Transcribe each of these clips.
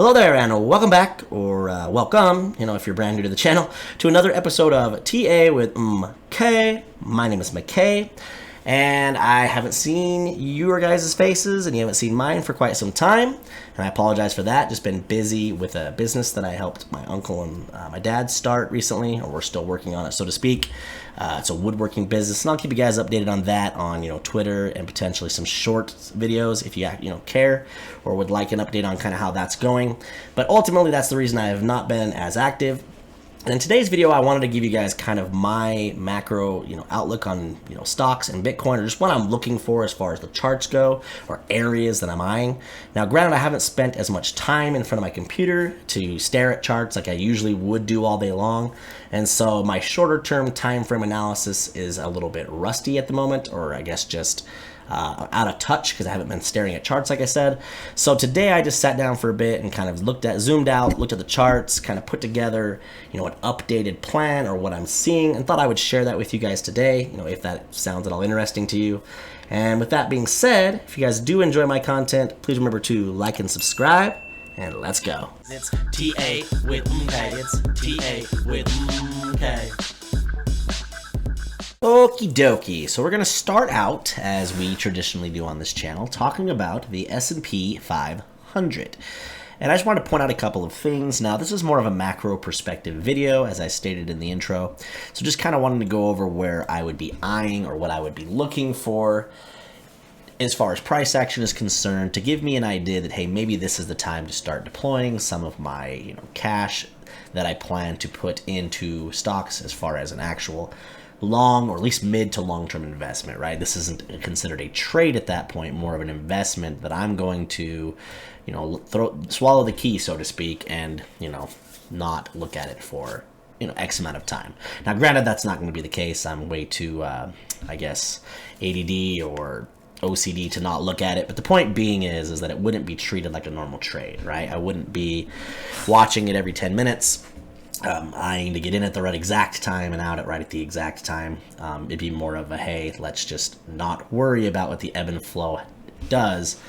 Hello there, and welcome back, or welcome, if you're brand new to the channel, to another episode of TA with MK. My name is MK, and I haven't seen your guys' faces, and you haven't seen mine for quite some time, and I apologize for that. Just been busy with a business that I helped my uncle and my dad start recently, or we're still working on it, so to speak. It's a woodworking business, and I'll keep you guys updated on that on Twitter and potentially some short videos if you care or would like an update on kind of how that's going. But ultimately, that's the reason I have not been as active. And in today's video, I wanted to give you guys kind of my macro, outlook on, stocks and Bitcoin, or just what I'm looking for as far as the charts go, or areas that I'm eyeing. Now, granted, I haven't spent as much time in front of my computer to stare at charts like I usually would do all day long. And so my shorter term time frame analysis is a little bit rusty at the moment, or I guess just out of touch because I haven't been staring at charts like I said. So today I just sat down for a bit and kind of zoomed out, looked at the charts, kind of put together, an updated plan or what I'm seeing, and thought I would share that with you guys today, if that sounds at all interesting to you. And with that being said, if you guys do enjoy my content, please remember to like and subscribe, and let's go. It's TA with MK. It's TA with MK. Okie dokie, so we're going to start out, as we traditionally do on this channel, talking about the S&P 500. And I just wanted to point out a couple of things. Now, this is more of a macro perspective video, as I stated in the intro. So just kind of wanted to go over where I would be eyeing or what I would be looking for as far as price action is concerned, to give me an idea that, hey, maybe this is the time to start deploying some of my cash that I plan to put into stocks as far as an actual long or at least mid to long-term investment, right? This isn't considered a trade at that point, more of an investment that I'm going to, swallow the key, so to speak, and, not look at it for, X amount of time. Now, granted, that's not going to be the case. I'm way too, I guess, ADD or OCD to not look at it. But the point being is that it wouldn't be treated like a normal trade, right? I wouldn't be watching it every 10 minutes. Eyeing to get in at the right exact time and out at right at the exact time. It'd be more of a, hey, let's just not worry about what the ebb and flow does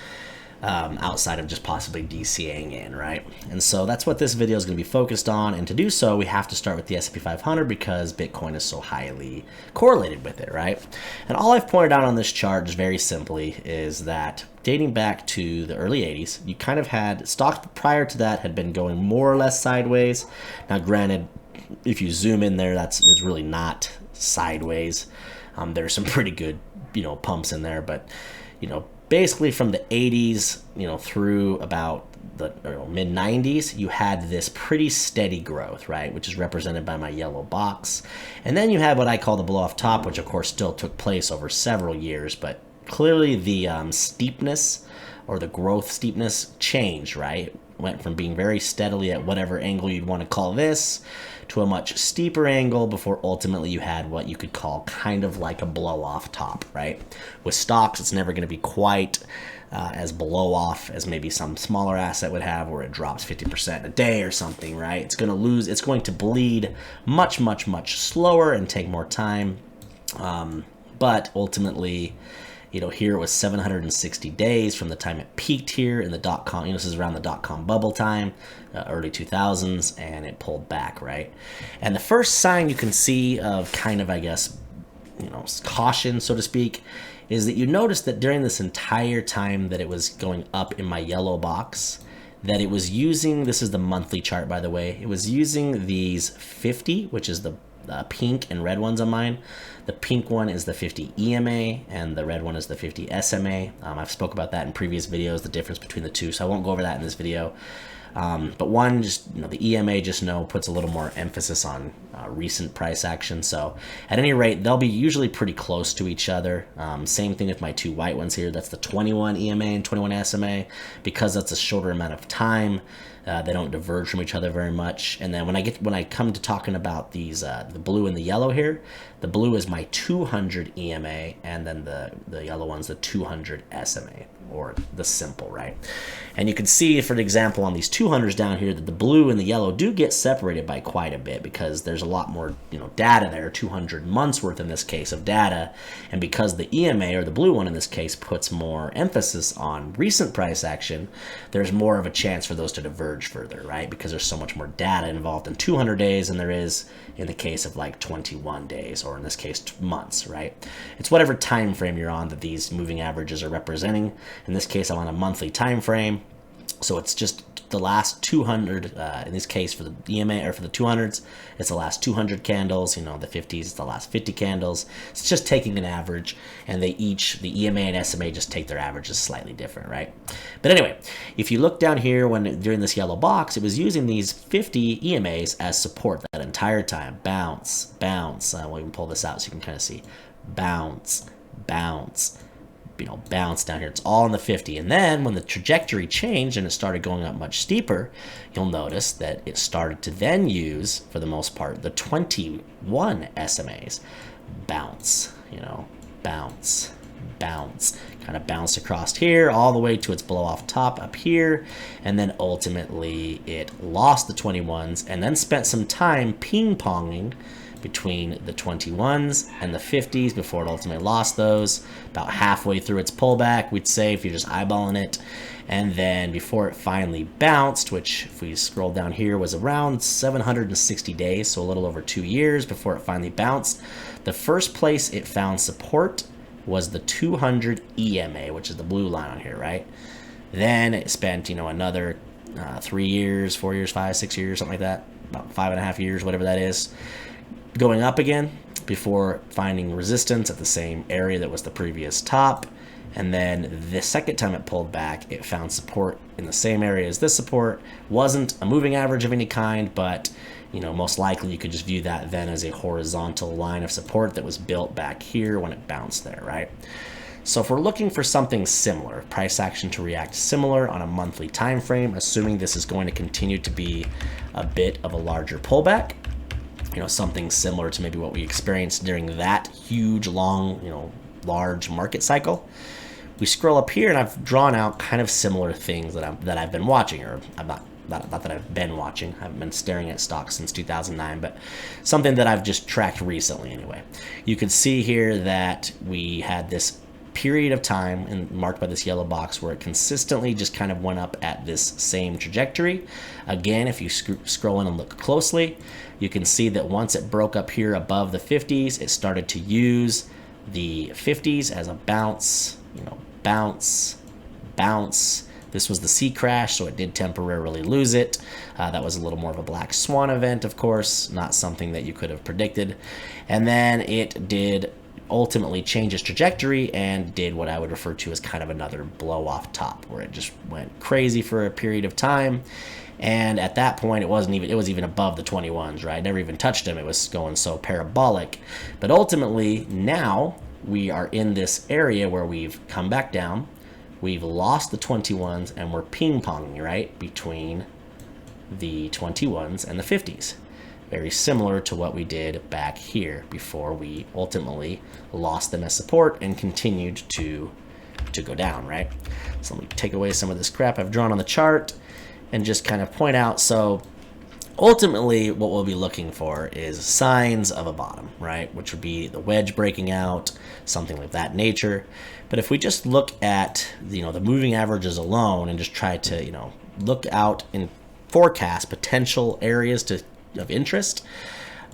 outside of just possibly DCAing in, right? And so that's what this video is going to be focused on. And to do so, we have to start with the S&P 500 because Bitcoin is so highly correlated with it, right? And all I've pointed out on this chart, just very simply, is that dating back to the early 80s, you kind of had stocks prior to that had been going more or less sideways. Now, granted, if you zoom in there, it's really not sideways. There's some pretty good, pumps in there, but, basically from the 80s, through about the mid 90s, you had this pretty steady growth, right? Which is represented by my yellow box. And then you had what I call the blow off top, which of course still took place over several years, but clearly the steepness or the growth steepness changed, right? Went from being very steadily at whatever angle you'd want to call this to a much steeper angle before ultimately you had what you could call kind of like a blow off top, right? With stocks, it's never going to be quite as blow off as maybe some smaller asset would have, where it drops 50% a day or something, right? It's going to bleed much, much, much slower and take more time. But ultimately, here it was 760 days from the time it peaked here in the dot-com, this is around the dot-com bubble time, early 2000s, and it pulled back, right? And the first sign you can see of kind of, I guess, caution, so to speak, is that you notice that during this entire time that it was going up in my yellow box, that it was using, this is the monthly chart, by the way, it was using these 50, which is the pink and red ones on mine. The pink one is the 50 EMA and the red one is the 50 SMA. I've spoke about that in previous videos, the difference between the two, so I won't go over that in this video. But one, just the EMA just puts a little more emphasis on recent price action. So at any rate, they'll be usually pretty close to each other. Same thing with my two white ones here. That's the 21 EMA and 21 SMA. Because that's a shorter amount of time, they don't diverge from each other very much. And then when I come to talking about these, the blue and the yellow here, the blue is my 200 EMA, and then the yellow one's the 200 SMA, or the simple, right? And you can see, for example, on these 200s down here, that the blue and the yellow do get separated by quite a bit, because there's a lot more, data there, 200 months worth in this case of data. And because the EMA, or the blue one in this case, puts more emphasis on recent price action, there's more of a chance for those to diverge further, right? Because there's so much more data involved in 200 days than there is in the case of like 21 days, or in this case months, right? It's whatever time frame you're on that these moving averages are representing. In this case, I'm on a monthly time frame, so it's just the last 200, in this case for the EMA, or for the 200s, it's the last 200 candles. The 50s, it's the last 50 candles. It's just taking an average, and the EMA and SMA just take their averages slightly different, right? But anyway, if you look down here, during this yellow box, it was using these 50 EMAs as support that entire time. Bounce, bounce. We'll even pull this out so you can kind of see. Bounce, bounce. Bounce down here. It's all in the 50. And then when the trajectory changed and it started going up much steeper, you'll notice that it started to then use, for the most part, the 21 SMAs. Bounce, bounce, bounce. Kind of bounced across here all the way to its blow off top up here. And then ultimately it lost the 21s and then spent some time ping-ponging between the 21s and the 50s before it ultimately lost those. About halfway through its pullback, we'd say, if you're just eyeballing it. And then before it finally bounced, which if we scroll down here was around 760 days, so a little over 2 years before it finally bounced, the first place it found support was the 200 EMA, which is the blue line on here, right? Then it spent, another 3 years, 4 years, 5, 6 years, something like that, about 5.5 years, whatever that is, going up again before finding resistance at the same area that was the previous top. And then the second time it pulled back, it found support in the same area as this support. Wasn't a moving average of any kind, but most likely you could just view that then as a horizontal line of support that was built back here when it bounced there, right? So if we're looking for something similar, price action to react similar on a monthly time frame, assuming this is going to continue to be a bit of a larger pullback, something similar to maybe what we experienced during that huge, long, large market cycle. We scroll up here, and I've drawn out kind of similar things that I've been watching, or I'm not that I've been watching. I haven't been staring at stocks since 2009, but something that I've just tracked recently anyway. You can see here that we had this period of time, and marked by this yellow box, where it consistently just kind of went up at this same trajectory. Again, if you scroll in and look closely, you can see that once it broke up here above the 50s, it started to use the 50s as a bounce, bounce, bounce. This was the C crash, so it did temporarily lose it. That was a little more of a black swan event, of course, not something that you could have predicted. And then it did ultimately change its trajectory and did what I would refer to as kind of another blow off top, where it just went crazy for a period of time. And at that point, it was even above the 21s, right? Never even touched them. It was going so parabolic. But ultimately, now we are in this area where we've come back down. We've lost the 21s, and we're ping-ponging, right, between the 21s and the 50s. Very similar to what we did back here before we ultimately lost them as support and continued to go down, right? So let me take away some of this crap I've drawn on the chart and just kind of point out. So ultimately what we'll be looking for is signs of a bottom, right? Which would be the wedge breaking out, something like that nature. But if we just look at, the moving averages alone and just try to, look out and forecast potential areas of interest,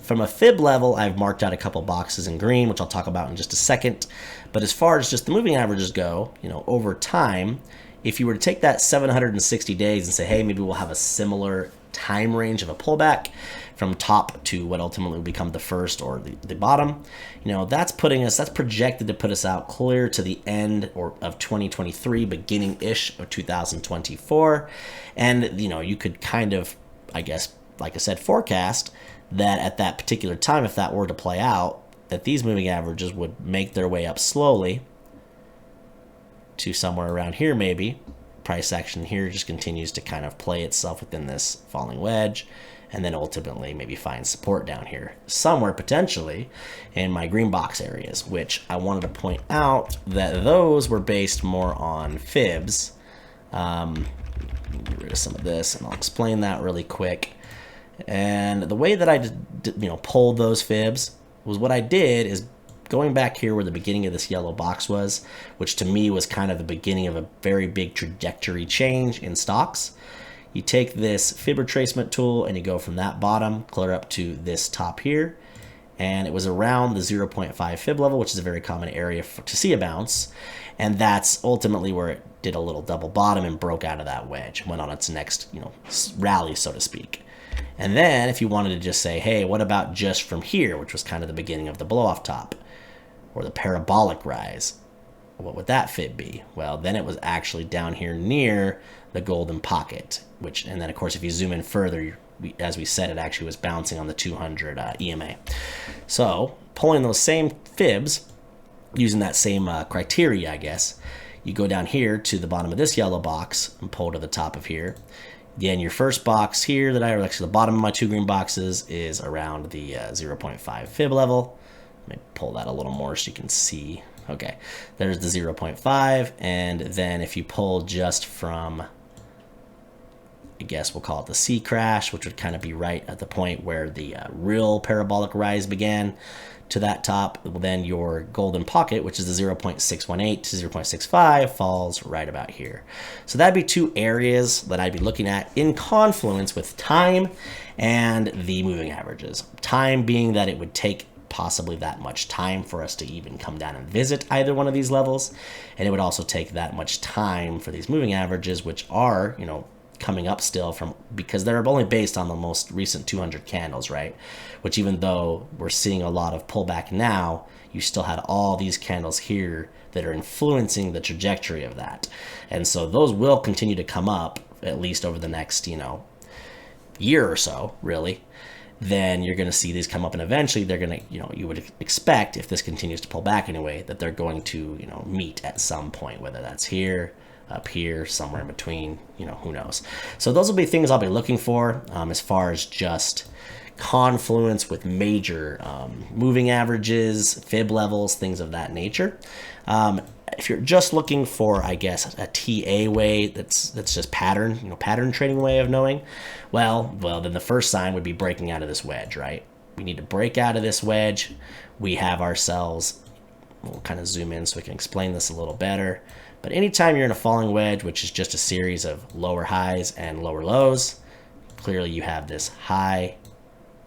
from a fib level, I've marked out a couple boxes in green, which I'll talk about in just a second. But as far as just the moving averages go, over time, if you were to take that 760 days and say, hey, maybe we'll have a similar time range of a pullback from top to what ultimately will become the first or the bottom, that's projected to put us out clear to the end of 2023, beginning-ish of 2024. And, you could kind of, I guess, like I said, forecast that at that particular time, if that were to play out, that these moving averages would make their way up slowly to somewhere around here maybe. Price action here just continues to kind of play itself within this falling wedge, and then ultimately maybe find support down here somewhere potentially in my green box areas, which I wanted to point out that those were based more on fibs. Get rid of some of this, and I'll explain that really quick. And the way that I pulled those fibs was, what I did is going back here where the beginning of this yellow box was, which to me was kind of the beginning of a very big trajectory change in stocks. You take this fib retracement tool and you go from that bottom clear up to this top here. And it was around the 0.5 fib level, which is a very common area to see a bounce. And that's ultimately where it did a little double bottom and broke out of that wedge, went on its next, rally, so to speak. And then if you wanted to just say, hey, what about just from here, which was kind of the beginning of the blow off top or the parabolic rise, what would that fib be? Well, then it was actually down here near the golden pocket, and then of course, if you zoom in further, as we said, it actually was bouncing on the 200 EMA. So pulling those same fibs, using that same criteria, I guess, you go down here to the bottom of this yellow box and pull to the top of here. Again, your first box here actually the bottom of my two green boxes is around the 0.5 fib level. Let me pull that a little more so you can see. Okay, there's the 0.5, and then if you pull just from, I guess we'll call it the C crash, which would kind of be right at the point where the real parabolic rise began to that top, then your golden pocket, which is the 0.618 to 0.65, falls right about here. So that'd be two areas that I'd be looking at in confluence with time and the moving averages. Time being that it would take possibly that much time for us to even come down and visit either one of these levels, and it would also take that much time for these moving averages, which are, coming up still because they're only based on the most recent 200 candles, right? Which, even though we're seeing a lot of pullback now, you still had all these candles here that are influencing the trajectory of that. And so those will continue to come up at least over the next, year or so, really. Then you're going to see these come up, and eventually they're going to, you would expect, if this continues to pull back anyway, that they're going to, meet at some point, whether that's here, up here, somewhere in between, who knows. So those will be things I'll be looking for as far as just confluence with major moving averages, fib levels, things of that nature. If you're just looking for, I guess, a TA way that's just pattern trading way of knowing, well, then the first sign would be breaking out of this wedge, right? We need to break out of this wedge. We have ourselves, we'll kind of zoom in so we can explain this a little better. But anytime you're in a falling wedge, which is just a series of lower highs and lower lows, clearly you have this high,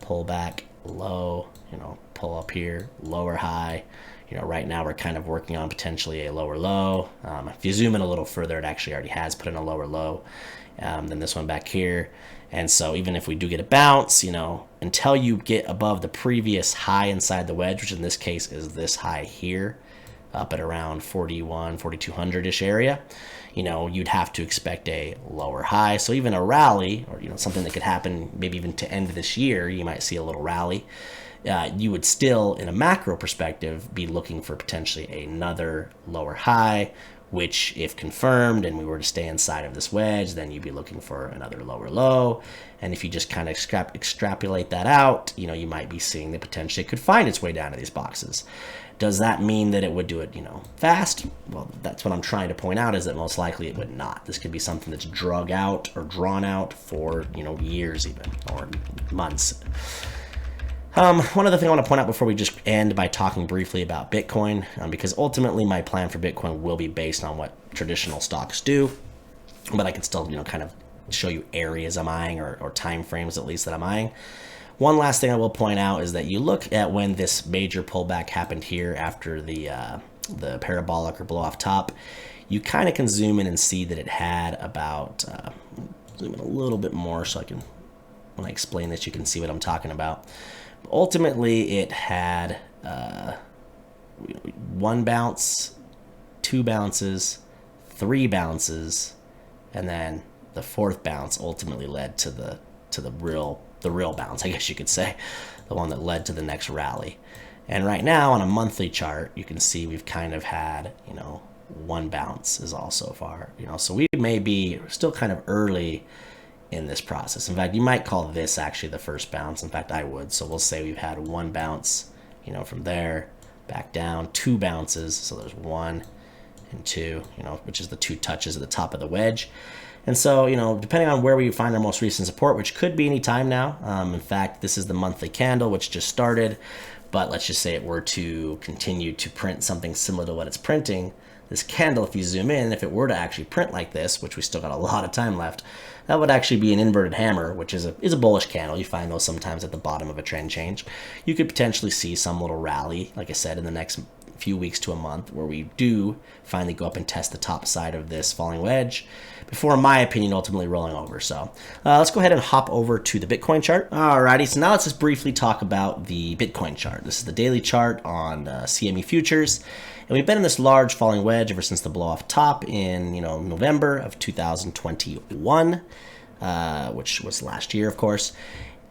pull back, low, pull up here, lower high. Right now we're kind of working on potentially a lower low. If you zoom in a little further, it actually already has put in a lower low than this one back here. And so even if we do get a bounce, until you get above the previous high inside the wedge, which in this case is this high here, up at around 4,200-ish area, you'd have to expect a lower high. So even a rally, or something that could happen maybe even to end this year, you might see a little rally. You would still, in a macro perspective, be looking for potentially another lower high, which, if confirmed and we were to stay inside of this wedge, then you'd be looking for another lower low. And if you just kind of extrapolate that out, you might be seeing that potentially it could find its way down to these boxes. Does that mean that it would do it, fast? Well, that's what I'm trying to point out, is that most likely it would not. This could be something that's drawn out for, years even, or months. One other thing I want to point out before we just end by talking briefly about Bitcoin, because ultimately my plan for Bitcoin will be based on what traditional stocks do, but I can still, kind of show you areas I'm eyeing, or time frames at least that I'm eyeing. One last thing I will point out is that you look at when this major pullback happened here after the parabolic or blow off top, you kind of can zoom in and see that it had about, zoom in a little bit more so when I explain this, you can see what I'm talking about. Ultimately, it had one bounce, two bounces, three bounces, and then the fourth bounce ultimately led to the real bounce, I guess you could say, the one that led to the next rally. And right now on a monthly chart, you can see we've kind of had, one bounce is all so far, so we may be still kind of early in this process. In fact, you might call this actually the first bounce. In fact, I would. So we'll say we've had one bounce, from there back down, two bounces. So there's one and two, which is the two touches at the top of the wedge. And so, depending on where we find our most recent support, which could be any time now. In fact, this is the monthly candle, which just started. But let's just say it were to continue to print something similar to what it's printing. This candle, if you zoom in, if it were to actually print like this, which we still got a lot of time left, that would actually be an inverted hammer, which is a bullish candle. You find those sometimes at the bottom of a trend change. You could potentially see some little rally, like I said, in the next few weeks to a month, where we do finally go up and test the top side of this falling wedge before, in my opinion, ultimately rolling over. So let's go ahead and hop over to the Bitcoin chart. Alrighty, so now let's just briefly talk about the Bitcoin chart. This is the daily chart on CME futures. And we've been in this large falling wedge ever since the blow off top in November of 2021, which was last year, of course.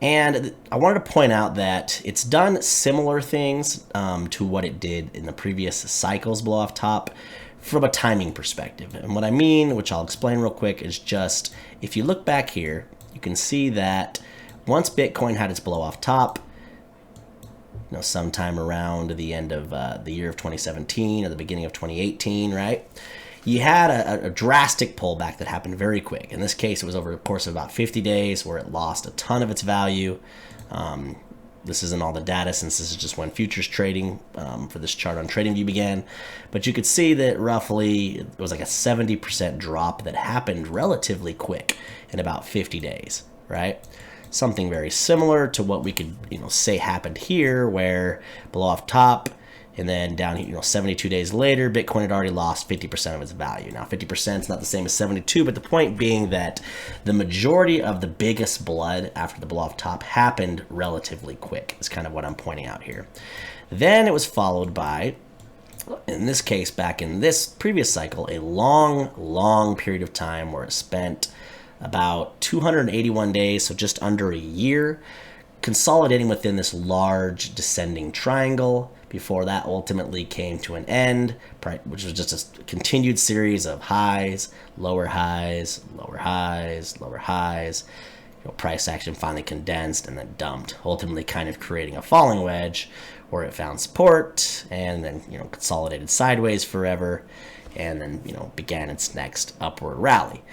And I wanted to point out that it's done similar things to what it did in the previous cycles blow off top from a timing perspective. And what I mean, which I'll explain real quick, is just if you look back here, you can see that once Bitcoin had its blow off top, sometime around the end of the year of 2017 or the beginning of 2018, right? You had a drastic pullback that happened very quick. In this case, it was over the course of about 50 days where it lost a ton of its value. This isn't all the data since this is just when futures trading for this chart on TradingView began. But you could see that roughly it was like a 70% drop that happened relatively quick in about 50 days, right? Something very similar to what we could say happened here, where blow off top, and then down 72 days later, Bitcoin had already lost 50% of its value. Now, 50% is not the same as 72, but the point being that the majority of the biggest blood after the blow off top happened relatively quick, is kind of what I'm pointing out here. Then it was followed by, in this case, back in this previous cycle, a long period of time where it spent about 281 days, so just under a year, consolidating within this large descending triangle before that ultimately came to an end, which was just a continued series of highs, lower highs, lower highs, lower highs. Price action finally condensed and then dumped, ultimately kind of creating a falling wedge where it found support and then consolidated sideways forever and then began its next upward rally.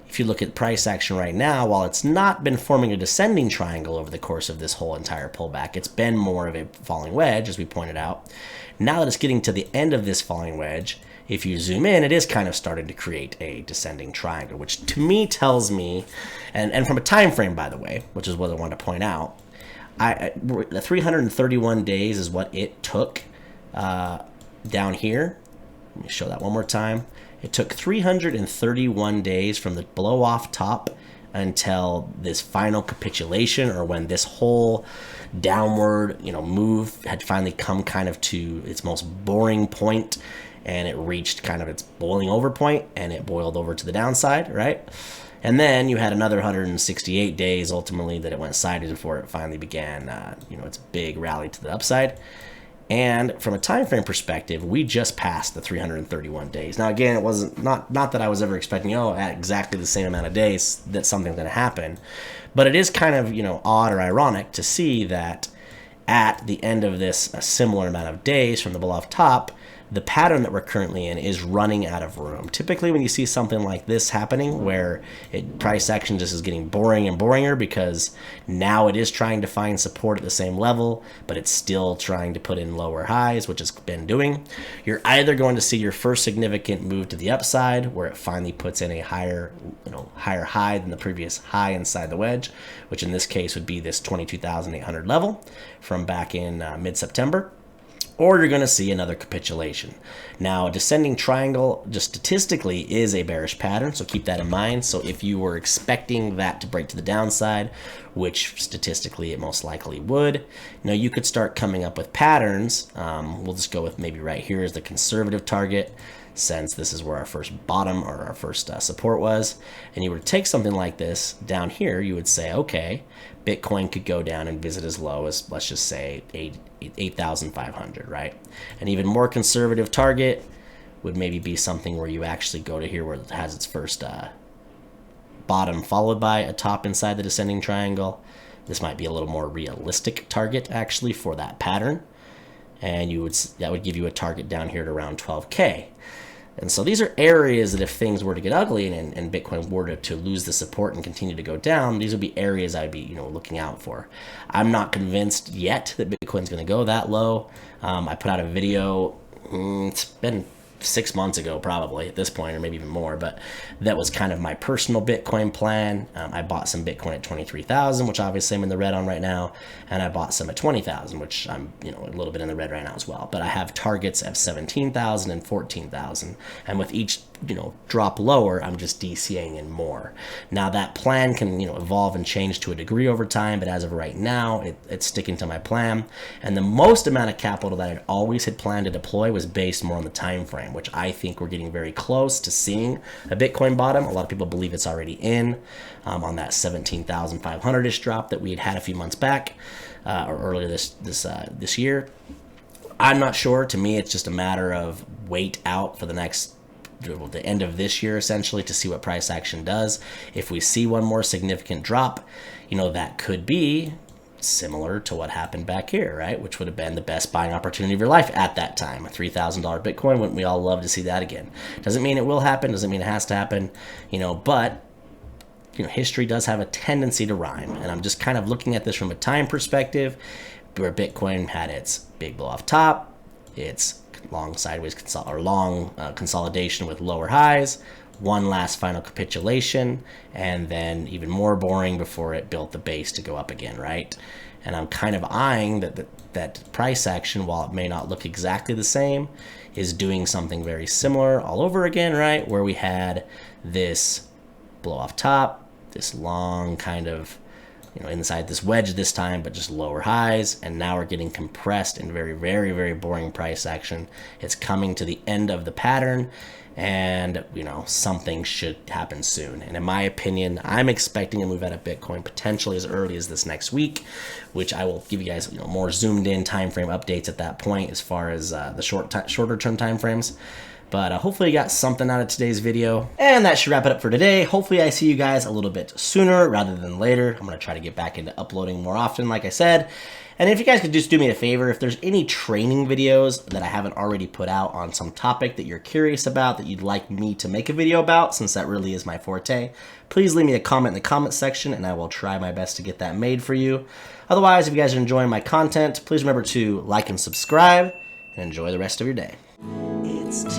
If you look at price action right now, while it's not been forming a descending triangle over the course of this whole entire pullback, it's been more of a falling wedge, as we pointed out. Now that it's getting to the end of this falling wedge, if you zoom in, it is kind of starting to create a descending triangle, which to me tells me, and from a time frame, by the way, which is what I want to point out, the 331 days is what it took down here. Let me show that one more time. It took 331 days from the blow off top until this final capitulation, or when this whole downward move had finally come kind of to its most boring point, and it reached kind of its boiling over point, and it boiled over to the downside, right? And then you had another 168 days ultimately that it went sideways before it finally began its big rally to the upside. And from a time frame perspective, we just passed the 331 days. Now, again, it wasn't not that I was ever expecting, at exactly the same amount of days that something's going to happen. But it is kind of, odd or ironic to see that at the end of this a similar amount of days from the blow off top, the pattern that we're currently in is running out of room. Typically, when you see something like this happening, where price action just is getting boring and boringer because now it is trying to find support at the same level, but it's still trying to put in lower highs, which it's been doing, you're either going to see your first significant move to the upside, where it finally puts in a higher high than the previous high inside the wedge, which in this case would be this 22,800 level from back in mid-September. Or you're going to see another capitulation. Now, a descending triangle just statistically is a bearish pattern, so keep that in mind. So if you were expecting that to break to the downside, which statistically it most likely would, you could start coming up with patterns. We'll just go with maybe right here as the conservative target, since this is where our first bottom or our first support was. And you were to take something like this down here, you would say, okay, Bitcoin could go down and visit as low as, let's just say, 8,500, right? An even more conservative target would maybe be something where you actually go to here where it has its first bottom followed by a top inside the descending triangle. This might be a little more realistic target actually for that pattern. And that would give you a target down here at around 12K. And so these are areas that if things were to get ugly and Bitcoin were to lose the support and continue to go down, these would be areas I'd be looking out for. I'm not convinced yet that Bitcoin's going to go that low. I put out a video, it's been 6 months ago probably at this point, or maybe even more, but that was kind of my personal Bitcoin plan. I bought some Bitcoin at 23,000, which obviously I'm in the red on right now, and I bought some at 20,000, which I'm a little bit in the red right now as well. But I have targets of 17,000 and 14,000, and with each drop lower, I'm just DCAing in more. Now that plan can evolve and change to a degree over time, but as of right now, it's sticking to my plan. And the most amount of capital that I'd always had planned to deploy was based more on the time frame, which I think we're getting very close to seeing a Bitcoin bottom. A lot of people believe it's already in on that 17,500-ish drop that we had had a few months back or earlier this year. I'm not sure. To me, it's just a matter of wait out for the end of this year, essentially, to see what price action does. If we see one more significant drop, that could be similar to what happened back here, right? Which would have been the best buying opportunity of your life at that time. A $3,000 Bitcoin, wouldn't we all love to see that again? Doesn't mean it will happen, doesn't mean it has to happen, but history does have a tendency to rhyme. And I'm just kind of looking at this from a time perspective, where Bitcoin had its big blow off top, its long sideways consolidation with lower highs, one last final capitulation, and then even more boring before it built the base to go up again, right? And I'm kind of eyeing that price action, while it may not look exactly the same, is doing something very similar all over again, right? Where we had this blow off top, this long kind of inside this wedge this time, but just lower highs, and now we're getting compressed in very, very, very boring price action. It's coming to the end of the pattern, and something should happen soon. And in my opinion, I'm expecting a move out of Bitcoin potentially as early as this next week, which I will give you guys more zoomed in time frame updates at that point as far as the shorter term time frames. But hopefully you got something out of today's video. And that should wrap it up for today. Hopefully I see you guys a little bit sooner rather than later. I'm going to try to get back into uploading more often, like I said. And if you guys could just do me a favor, if there's any training videos that I haven't already put out on some topic that you're curious about, that you'd like me to make a video about, since that really is my forte, please leave me a comment in the comment section and I will try my best to get that made for you. Otherwise, if you guys are enjoying my content, please remember to like and subscribe and enjoy the rest of your day. It's